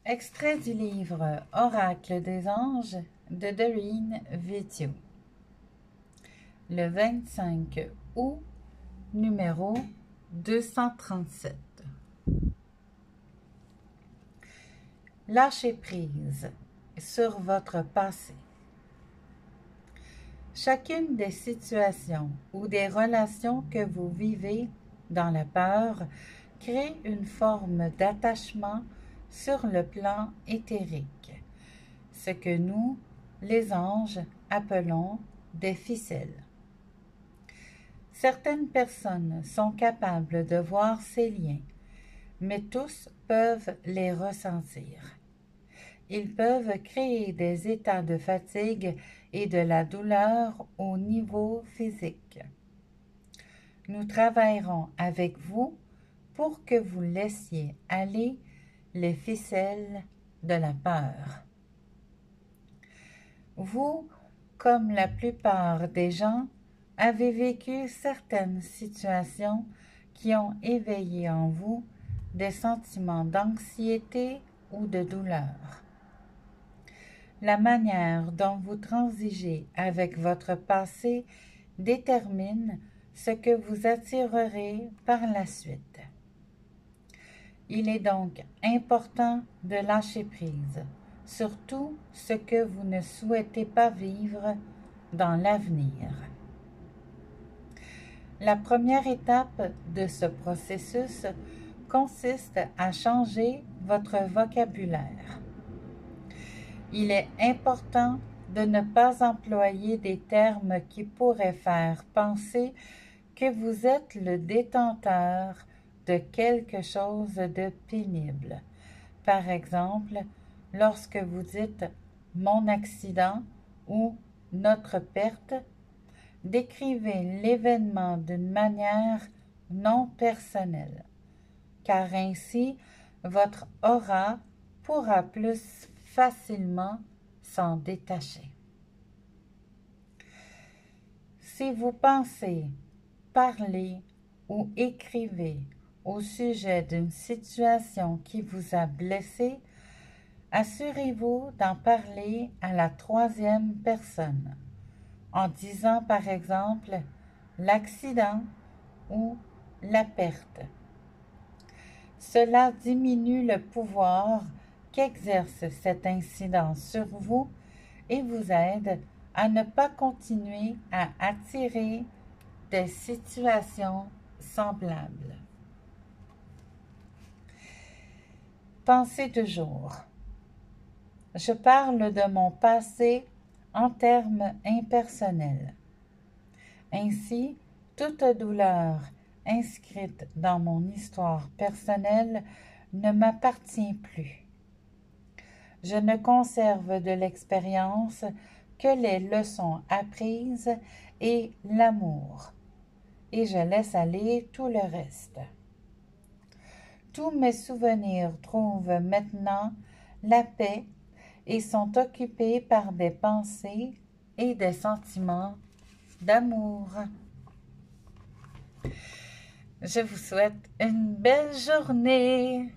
Extrait du livre Oracle des anges de Doreen Virtue. Le 25 août, numéro 237. Lâchez prise sur votre passé. Chacune des situations ou des relations que vous vivez dans la peur crée une forme d'attachement sur le plan éthérique, ce que nous, les anges, appelons des ficelles. Certaines personnes sont capables de voir ces liens, mais tous peuvent les ressentir. Ils peuvent créer des états de fatigue et de la douleur au niveau physique. Nous travaillerons avec vous pour que vous laissiez aller les ficelles de la peur. Vous, comme la plupart des gens, avez vécu certaines situations qui ont éveillé en vous des sentiments d'anxiété ou de douleur. La manière dont vous transigez avec votre passé détermine ce que vous attirerez par la suite. Il est donc important de lâcher prise sur tout ce que vous ne souhaitez pas vivre dans l'avenir. La première étape de ce processus consiste à changer votre vocabulaire. Il est important de ne pas employer des termes qui pourraient faire penser que vous êtes le détenteur de quelque chose de pénible. Par exemple, lorsque vous dites « mon accident » ou « notre perte », décrivez l'événement d'une manière non personnelle, car ainsi votre aura pourra plus facilement s'en détacher. Si vous pensez, parlez ou écrivez au sujet d'une situation qui vous a blessé, assurez-vous d'en parler à la troisième personne, en disant par exemple l'accident ou la perte. Cela diminue le pouvoir qu'exerce cet incident sur vous et vous aide à ne pas continuer à attirer des situations semblables. Pensez toujours. Je parle de mon passé en termes impersonnels. Ainsi, toute douleur inscrite dans mon histoire personnelle ne m'appartient plus. Je ne conserve de l'expérience que les leçons apprises et l'amour, et je laisse aller tout le reste. Tous mes souvenirs trouvent maintenant la paix et sont occupés par des pensées et des sentiments d'amour. Je vous souhaite une belle journée.